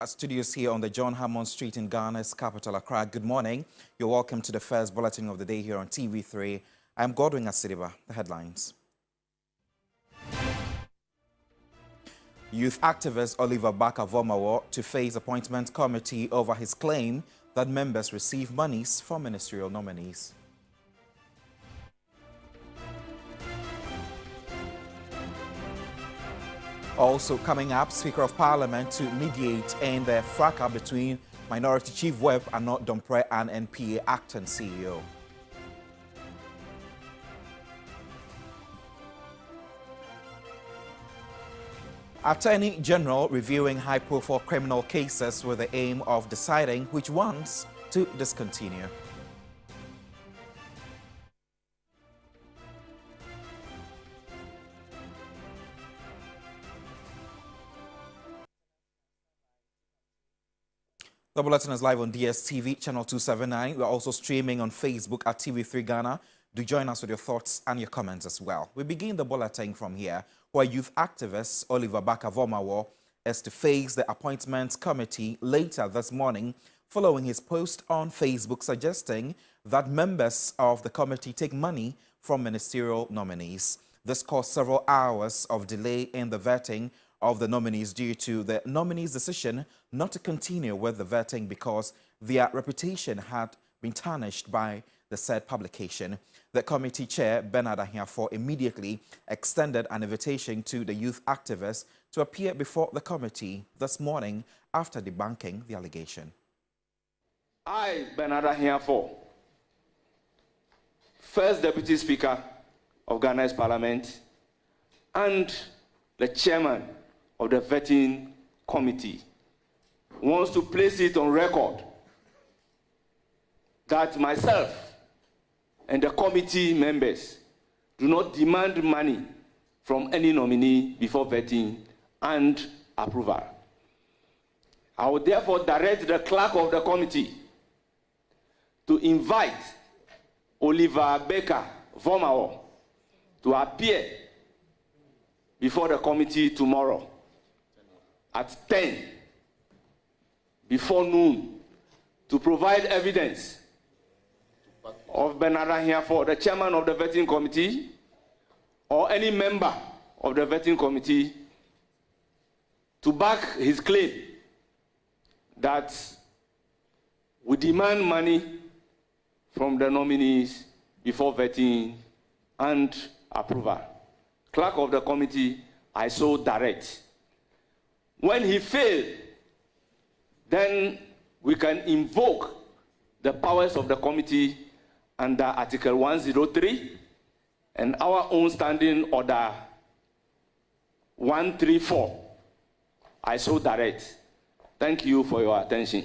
Our studios here on the John Hammond Street in Ghana's capital, Accra. Good morning. You're welcome to the first bulletin of the day here on TV3. I'm Godwin Asidiba. The headlines. Youth activist Eric Bacha to face appointment committee over his claim that members receive monies from ministerial nominees. Also coming up, Speaker of Parliament to mediate in the fracas between Minority Chief Whip Arnaud Domprey and NPA acting CEO. Attorney General reviewing high-profile criminal cases with the aim of deciding which ones to discontinue. The bulletin is live on DSTV, channel 279. We're also streaming on Facebook at TV3 Ghana. Do join us with your thoughts and your comments as well. We begin the bulletin from here, where youth activist Eric Bacha is to face the appointments committee later this morning, following his post on Facebook suggesting that members of the committee take money from ministerial nominees. This caused several hours of delay in the vetting of the nominees due to the nominees' decision not to continue with the vetting because their reputation had been tarnished by the said publication. The committee chair, Bernard Ahiafo, immediately extended an invitation to the youth activists to appear before the committee this morning after debunking the allegation. I, Bernard Ahiafo, First Deputy Speaker of Ghana's Parliament and the Chairman of the Vetting Committee, wants to place it on record that myself and the committee members do not demand money from any nominee before vetting and approval. I will therefore direct the clerk of the committee to invite Eric Bacha to appear before the committee tomorrow at 10 before noon to provide evidence of Bernard Ahiafo, the chairman of the vetting committee, or any member of the vetting committee, to back his claim that we demand money from the nominees before vetting and approval. Clerk of the committee, I so direct. When he failed, then we can invoke the powers of the committee under Article 103 and our own standing order 134. I so direct. Thank you for your attention.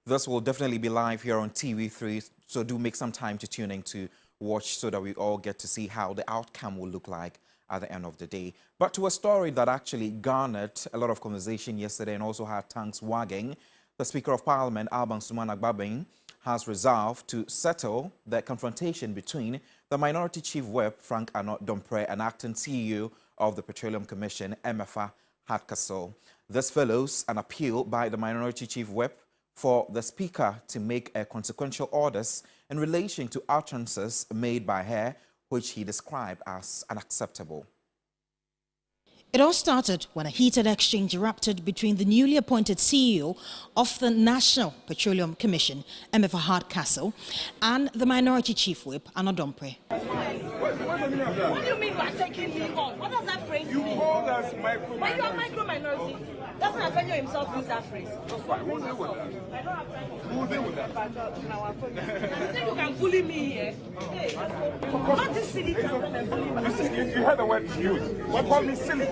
This will definitely be live here on TV3, so do make some time to tune in to watch so that we all get to see how the outcome will look like at the end of the day. But to a story that actually garnered a lot of conversation yesterday and also had tongues wagging, the Speaker of Parliament, Alban Suman has resolved to settle the confrontation between the Minority Chief Whip, Frank Arnaud Domprey, and acting CEO of the Petroleum Commission, MFA Hadkasol. This follows an appeal by the Minority Chief Whip for the Speaker to make a consequential orders in relation to utterances made by her, which he described as unacceptable. It all started when a heated exchange erupted between the newly appointed CEO of the National Petroleum Commission, MFA Hadkasol, and the Minority Chief Whip, Arnaud Domprey. What do you mean by taking me on? What does that phrase mean? You called us micro. But you are micro-minority. Doesn't Nathaniel himself use that phrase? That's fine. We'll deal with that. I don't have time. We'll deal with that. You think you can bully me here? Hey, not this silly can bully me. You heard the word she used. What called me silly?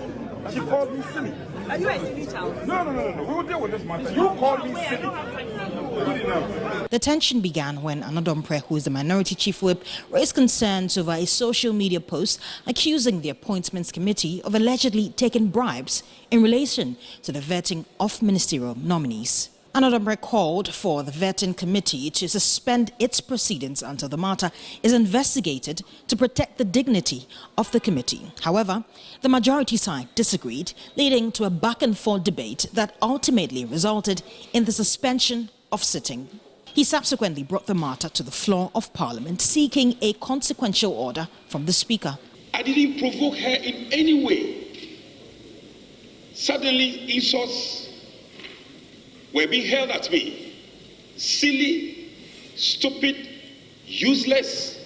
She called me silly. Are you a silly child? No. We will deal with this matter. You called me silly. I don't have time. Good enough. The tension began when Arnaud Domprey, who is the Minority Chief Whip, raised concerns over a social media post accusing the Appointments Committee of allegedly taking bribes in relation to the vetting of ministerial nominees. Another member called for the vetting committee to suspend its proceedings until the matter is investigated to protect the dignity of the committee. However, the majority side disagreed, leading to a back-and-forth debate that ultimately resulted in the suspension of sitting. He subsequently brought the matter to the floor of Parliament, seeking a consequential order from the Speaker. I didn't provoke her in any way. Suddenly, insults were being held at me. Silly, stupid, useless,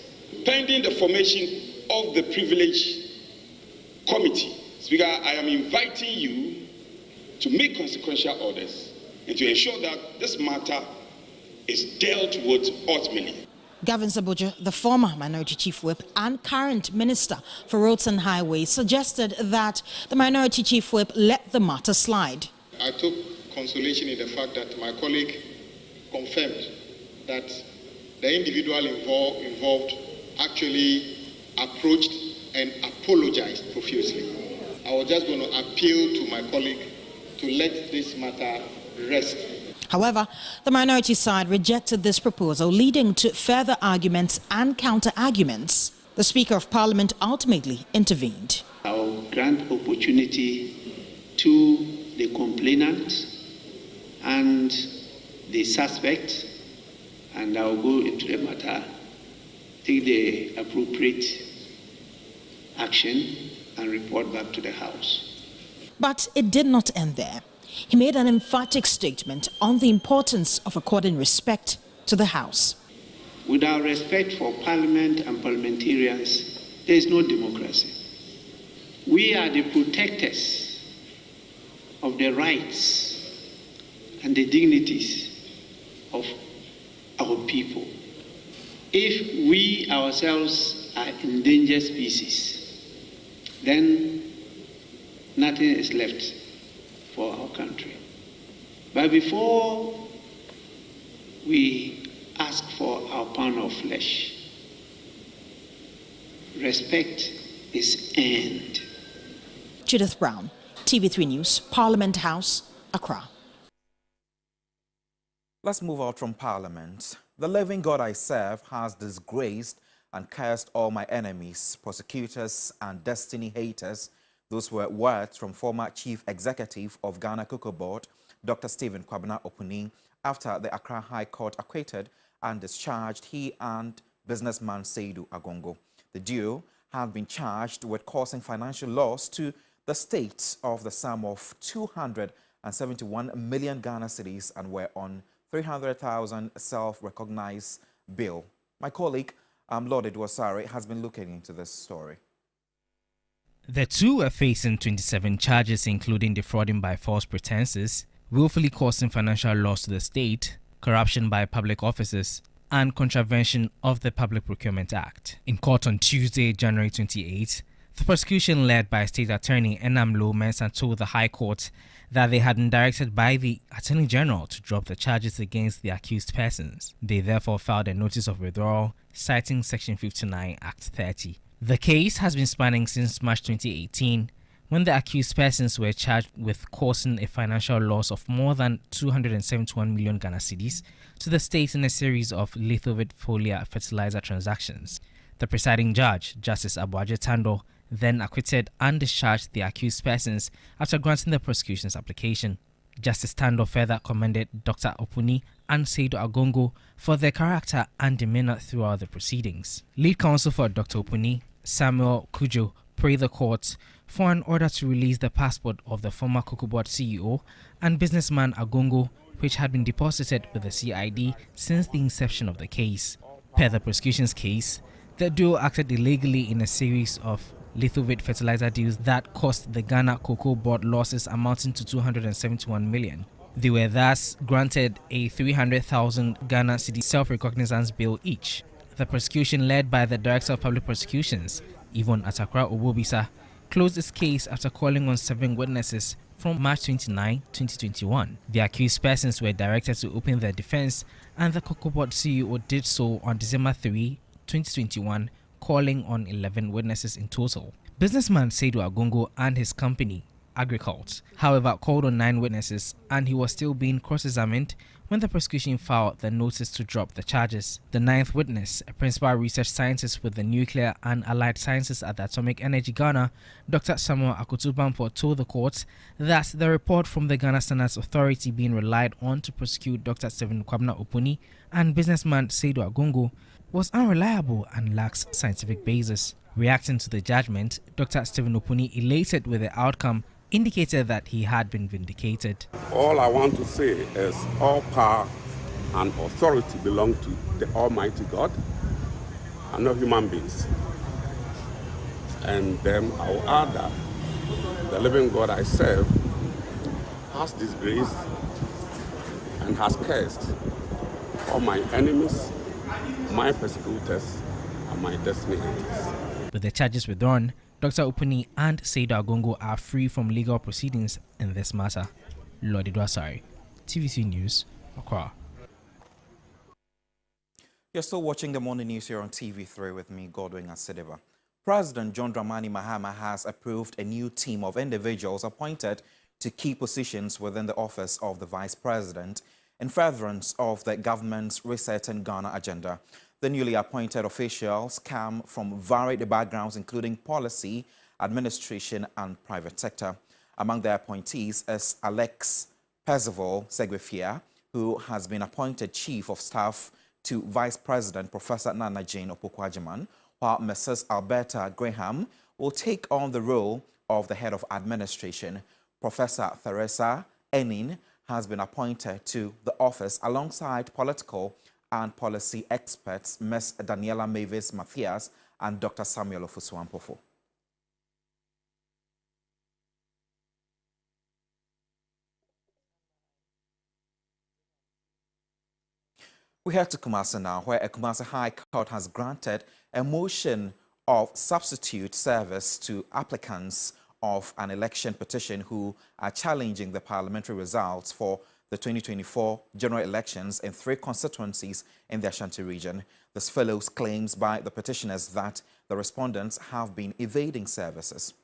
pending the formation of the privilege committee. Speaker, I am inviting you to make consequential orders and to ensure that this matter is dealt with ultimately. Gavin Sabuja, the former Minority Chief Whip and current Minister for Roads and Highways, suggested that the Minority Chief Whip let the matter slide. I took consolation in the fact that my colleague confirmed that the individual involved actually approached and apologized profusely. I was just going to appeal to my colleague to let this matter rest. However, the minority side rejected this proposal, leading to further arguments and counter-arguments. The Speaker of Parliament ultimately intervened. I will grant opportunity to the complainant and the suspect, and I will go into the matter, take the appropriate action and report back to the House. But it did not end there. He made an emphatic statement on the importance of according respect to the House. Without respect for Parliament and parliamentarians, there is no democracy. We are the protectors of the rights and the dignities of our people. If we ourselves are endangered species, then nothing is left for our country. But before we ask for our pound of flesh, respect is earned. Judith Brown, TV3 News, Parliament House, Accra. Let's move out from Parliament. The living God I serve has disgraced and cursed all my enemies, prosecutors and destiny haters. Those were words from former Chief Executive of Ghana Coco Board, Dr. Stephen Kwabena Opuni, after the Accra High Court acquitted and discharged he and businessman Seydou Agongo. The duo have been charged with causing financial loss to the state of the sum of 271 million Ghana cedis and were on 300,000 self-recognized bill. My colleague, Lord Edwasari, has been looking into this story. The two are facing 27 charges, including defrauding by false pretenses, willfully causing financial loss to the state, corruption by public officers, and contravention of the Public Procurement Act. In court on Tuesday, January 28, the prosecution led by State Attorney Enamlo Mensah told the High Court that they had been directed by the Attorney General to drop the charges against the accused persons. They therefore filed a notice of withdrawal, citing Section 59, Act 30. The case has been spanning since March 2018, when the accused persons were charged with causing a financial loss of more than 271 million Ghana cedis to the state in a series of lithovid foliar fertilizer transactions. The presiding judge, Justice Abuaje Tando, then acquitted and discharged the accused persons after granting the prosecution's application. Justice Tando further commended Dr. Opuni and Seydou Agongo for their character and demeanor throughout the proceedings. Lead counsel for Dr. Opuni, Samuel Kujo, prayed the court for an order to release the passport of the former Coco Board CEO and businessman Agongo, which had been deposited with the CID since the inception of the case. Per the prosecution's case, the duo acted illegally in a series of lithovid fertilizer deals that cost the Ghana Cocoa Board losses amounting to 271 million. They were thus granted a 300,000 Ghana cedi self-recognizance bill each. The prosecution, led by the Director of Public Prosecutions, Yvonne Atakra Obobisa, closed its case after calling on 7 witnesses from March 29, 2021. The accused persons were directed to open their defense, and the Cocoa Board CEO did so on December 3, 2021, calling on 11 witnesses in total. Businessman Seydou Agongo and his company, Agriculture. However, called on 9 witnesses and he was still being cross-examined when the prosecution filed the notice to drop the charges. The 9th witness, a principal research scientist with the Nuclear and Allied Sciences at the Atomic Energy Ghana, Dr. Samuel Akutubampo, told the court that the report from the Ghana Standards Authority being relied on to prosecute Dr. Stephen Kwabena Opuni and businessman Seidu Agongo was unreliable and lacks scientific basis. Reacting to the judgment, Dr. Stephen Opuni, elated with the outcome, indicated that he had been vindicated. All I want to say is all power and authority belong to the Almighty God and not human beings. And then I will add that the living God I serve has disgraced and has cursed all my enemies, my persecutors, and my destiny haters. With the charges withdrawn, Dr. Opuni and Seidu Agongo are free from legal proceedings in this matter. Lodi Dwasari, TV3 News, Accra. You're still watching the morning news here on TV3 with me, Godwin Asedeba. President John Dramani Mahama has approved a new team of individuals appointed to key positions within the office of the Vice President in furtherance of the government's Resetting Ghana agenda. The newly appointed officials come from varied backgrounds, including policy, administration, and private sector. Among the appointees is Alex Percival Segwefia, who has been appointed Chief of Staff to Vice President Professor Nana Jane Opoku-Agyeman, while Mrs. Alberta Graham will take on the role of the Head of Administration. Professor Theresa Enin has been appointed to the office alongside political and policy experts Ms. Daniela Mavis Mathias and Dr. Samuel Ofusu-Ampofo. We head to Kumasa now, where a Kumasa High Court has granted a motion of substitute service to applicants of an election petition who are challenging the parliamentary results for the 2024 general elections in 3 constituencies in the Ashanti region. This follows claims by the petitioners that the respondents have been evading services.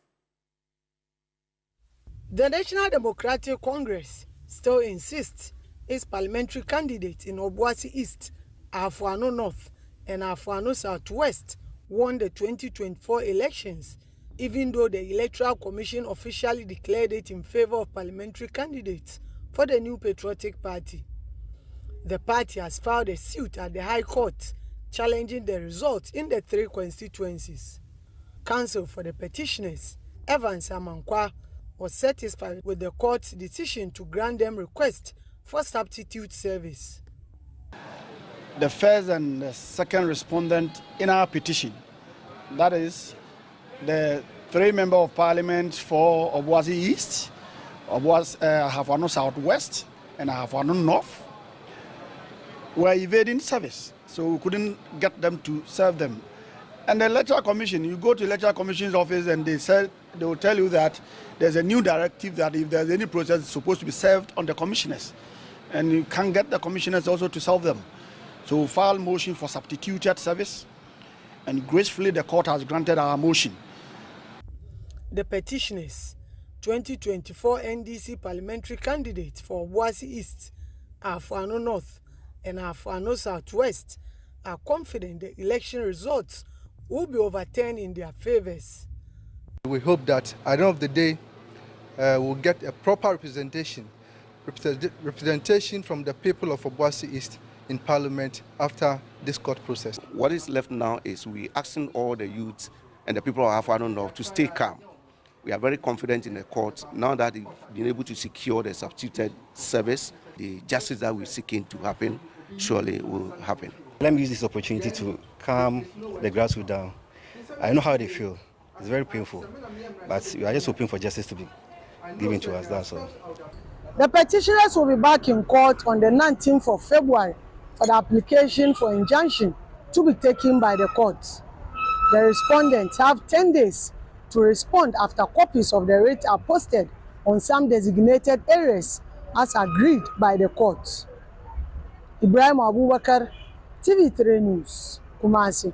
The National Democratic Congress still insists its parliamentary candidates in Obuasi East, Afuano North, and Afuano Southwest won the 2024 elections, even though the Electoral Commission officially declared it in favor of parliamentary candidates for the New Patriotic Party. The party has filed a suit at the High Court challenging the results in the 3 constituencies. Counsel for the petitioners, Evans Amankwa, was satisfied with the court's decision to grant them request for substitute service. The first and the second respondent in our petition, that is the 3 members of parliament for Obuasi East, Afuano Southwest, and Afuano North, were evading service, so we couldn't get them to serve them. And the Electoral Commission, you go to the Electoral Commission's office and they will tell you that there's a new directive that if there's any process, it's supposed to be served on the commissioners. And you can't get the commissioners also to solve them. So we filed motion for substituted service, and gracefully the court has granted our motion. The petitioners, 2024 NDC parliamentary candidates for Obuasi East, Afuano North, and Afuano Southwest, are confident the election results will be overturned in their favors. We hope that at the end of the day, we'll get a proper representation from the people of Obuasi East in Parliament after this court process. What is left now is we asking all the youths and the people of Afuano North to stay calm. We are very confident in the court now that they've been able to secure the substituted service. The justice that we're seeking to happen surely will happen. Let me use this opportunity to calm the grassroots down. I know how they feel. It's very painful, but we are just hoping for justice to be given to us, that's all. The petitioners will be back in court on the 19th of February for the application for injunction to be taken by the court. The respondents have 10 days to respond after copies of the writ are posted on some designated areas as agreed by the court. Ibrahim Abubakar, TV3 News, Kumasi.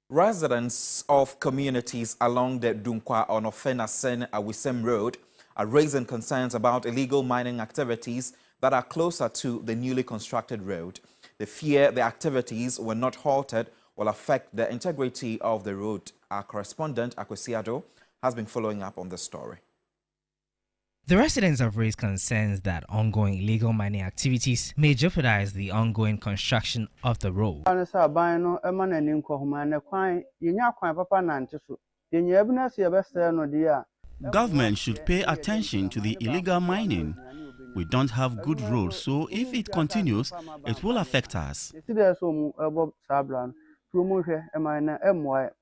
Residents of communities along the Dunkwa Onofena-Sen Awisem Road are raising concerns about illegal mining activities that are closer to the newly constructed road. They fear the activities, when not halted, will affect the integrity of the road. Our correspondent, Akwesiado, has been following up on the story. The residents have raised concerns that ongoing illegal mining activities may jeopardize the ongoing construction of the road. Government should pay attention to the illegal mining. We don't have good roads, so if it continues, it will affect us.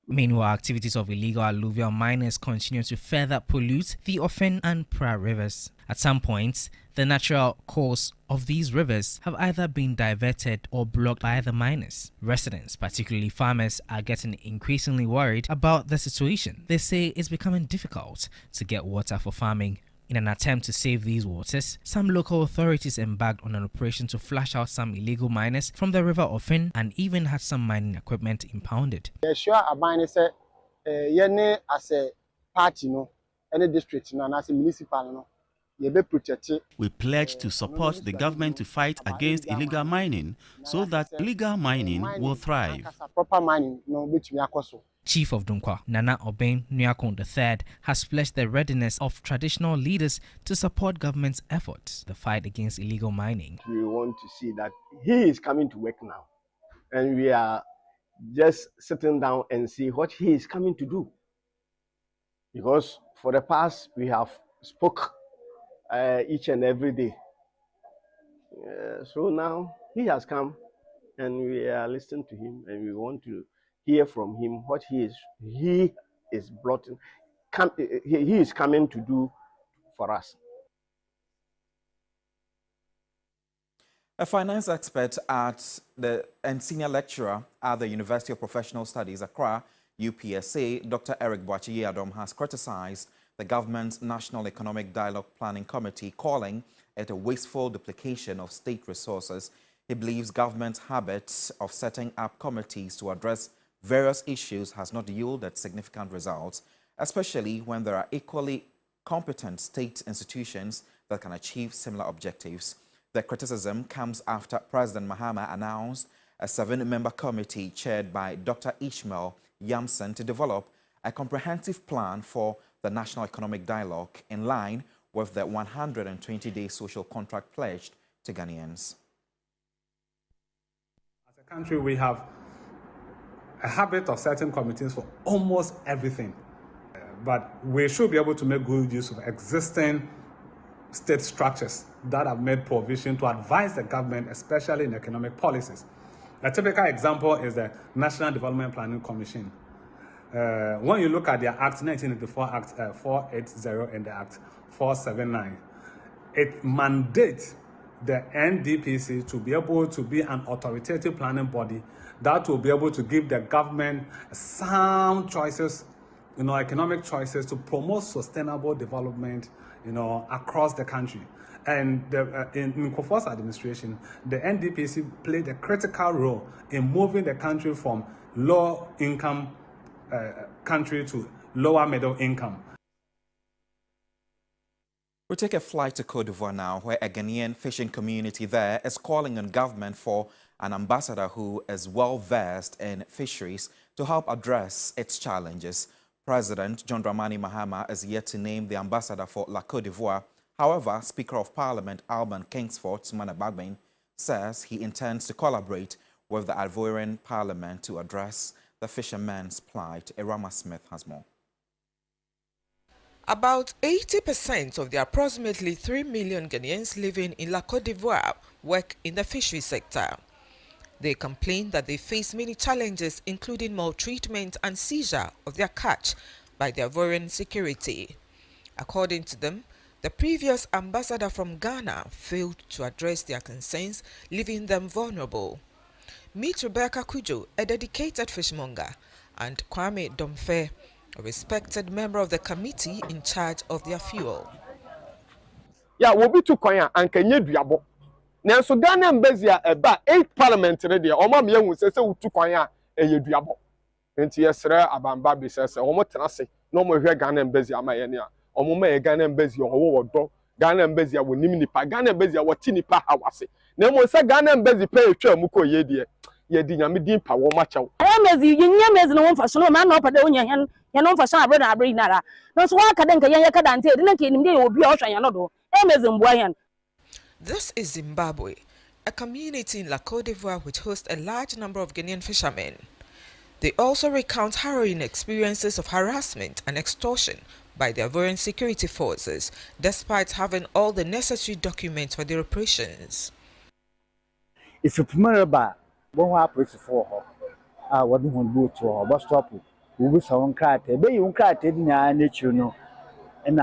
Meanwhile, activities of illegal alluvial miners continue to further pollute the Ofen and Pra rivers. At some points, the natural course of these rivers have either been diverted or blocked by the miners. Residents, particularly farmers, are getting increasingly worried about the situation. They say it's becoming difficult to get water for farming. In an attempt to save these waters, some local authorities embarked on an operation to flush out some illegal miners from the river Ofen and even had some mining equipment impounded. As a party, any district, as a municipal, we pledge to support the government to fight against illegal mining so that legal mining will thrive. Chief of Dunkwa, Nana Oben Nyakon III, has pledged the readiness of traditional leaders to support government's efforts to fight against illegal mining. We want to see that he is coming to work now, and we are just sitting down and see what he is coming to do. Because for the past, we have spoke each and every day. So now he has come, and we are listening to him, and we want to hear from him what he is coming to do for us. A finance expert and senior lecturer at the University of Professional Studies, Accra, UPSA, Dr. Eric Bacha has criticized the government's National Economic Dialogue Planning Committee, calling it a wasteful duplication of state resources. He believes government's habit of setting up committees to address various issues has not yielded significant results, especially when there are equally competent state institutions that can achieve similar objectives. The criticism comes after President Mahama announced a 7-member committee chaired by Dr. Ishmael Yamson to develop a comprehensive plan for the National Economic Dialogue in line with the 120-day social contract pledged to Ghanaians. As a country, we have a habit of setting committees for almost everything. But we should be able to make good use of existing state structures that have made provision to advise the government, especially in economic policies. A typical example is the National Development Planning Commission. When you look at their Act 1984, Act 480 and the Act 479, it mandates the NDPC to be able to be an authoritative planning body that will be able to give the government sound choices, economic choices to promote sustainable development, across the country. And in Kofo's administration, the NDPC played a critical role in moving the country from low-income country to lower middle income. We take a flight to Côte d'Ivoire now, where a Ghanaian fishing community there is calling on government for an ambassador who is well-versed in fisheries to help address its challenges. President John Dramani Mahama is yet to name the ambassador for La Côte d'Ivoire. However, Speaker of Parliament Alban Kingsford Sumana Bagbain says he intends to collaborate with the Ivorian Parliament to address the fishermen's plight. Erama Smith has more. About 80% of the approximately 3 million Ghanaians living in La Côte d'Ivoire work in the fishery sector. They complain that they face many challenges, including maltreatment and seizure of their catch by the Ivorian security. According to them, the previous ambassador from Ghana failed to address their concerns, leaving them vulnerable. Meet Rebecca Kujo, a dedicated fishmonger, and Kwame Domfe, a respected member of the committee in charge of their fuel. Yeah, we'll be too quiet and can you do now, so Ghana embassy about 8 parliament already. Or mammy, who says, "Oh, too quiet and you do." Nti yesre abamba bi sese omo tenase no mo hwe Ghana embassy amaye ne a omo ma ye Ghana embassy owo wodo Ghana embassy a wonim nipa Ghana embassy a woti nipa hawase na mo se Ghana embassy pe etwa mu ko ye de ye di nyame din pa wo ma chew embassy yinya embassy no won fa so no ma no pada wonya hen ye no fa so abro na abro inara no so wa ka den ka ye ka dante de na ka enim de obi a ohwa ye no do embassy mboa hen. This is Zimbabwe, a community in La Côte d'Ivoire which hosts a large number of Ghanaian fishermen. They also recount harrowing experiences of harassment and extortion by the Ivorian security forces, despite having all the necessary documents for their operations. If you remember, one happens for her, what do you do to her? Bus stop, we will sound crack, a baby won't crack it in our nature, no, and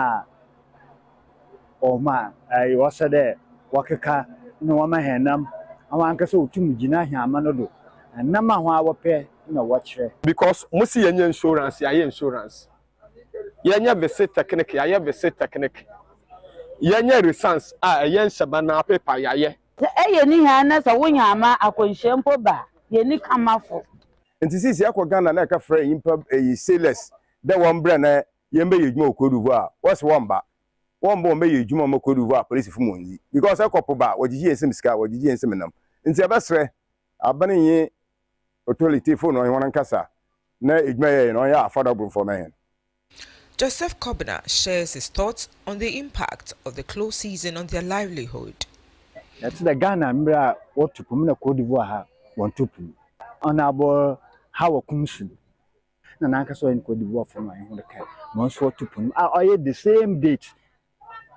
oh man, I was there, walk a car, no one my hand, I want to so to me, Gina, Manodo, and number one our pair. No watch because musi yenye insurance ya insurance yenye visit technique ya visit technique yenye response yen shabana paper ya ye Ni hana sa wonya ama akonhyempo ba ye ni kamafo nti sisi akọ Ghana na ka frɛ impa sailors de won bre na yembe yedwuma okoduvu a wose womba ombe yedwuma okoduvu a police fu monyi because akọpo ba wogigi ensem sika wogigi ensem nam nti abesre abane yi authority for no one kasa na edwuma no ya affordable for me. Joseph Kobna shares his thoughts on the impact of the close season on their livelihood. That's the Ghana mbra what to pum na Cote d'Ivoire ha want to pum honorable how kumsu na nanka so in Cote d'Ivoire for my own kind no so to pum are the same date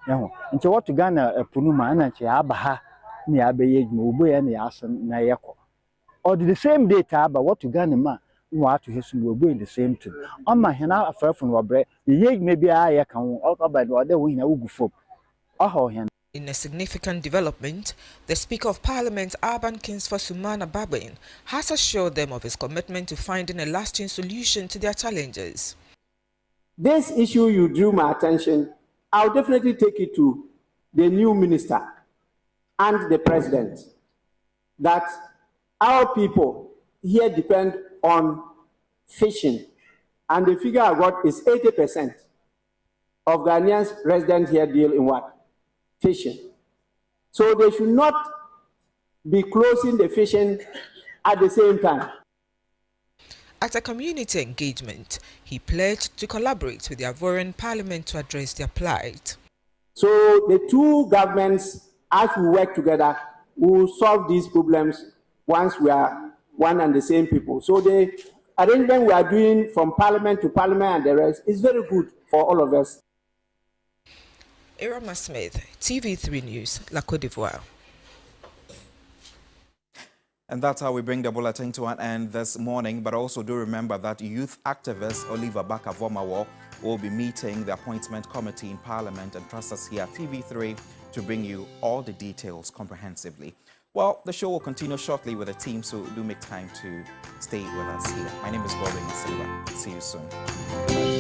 yaho nti what to Ghana punu ma na nti aba ha ni abeye edwuma obo ya na asan na yeko or the same data, but what to Ghana ma, what to his will be the same too. On my hand, I fell from what bread, the maybe I can all by the other wing I will go for. In a significant development, the Speaker of Parliament, Urban Kingsford Sumana Babin, has assured them of his commitment to finding a lasting solution to their challenges. This issue you drew my attention, I'll definitely take it to the new minister and the president that our people here depend on fishing, and the figure I got is 80% of Ghanaians residents here deal in what? Fishing. So they should not be closing the fishing at the same time. At a community engagement, he pledged to collaborate with the Ivorian Parliament to address their plight. So the two governments, as we work together, will solve these problems once we are one and the same people. So the arrangement we are doing from parliament to parliament and the rest is very good for all of us. Irama Smith, TV3 News, La Côte d'Ivoire. And that's how we bring the bulletin to an end this morning. But also do remember that youth activist Eric Bacha will be meeting the appointment committee in Parliament, and trust us here at TV3 to bring you all the details comprehensively. Well, the show will continue shortly with the team, so do make time to stay with us here. My name is Gordon Silva. See you soon.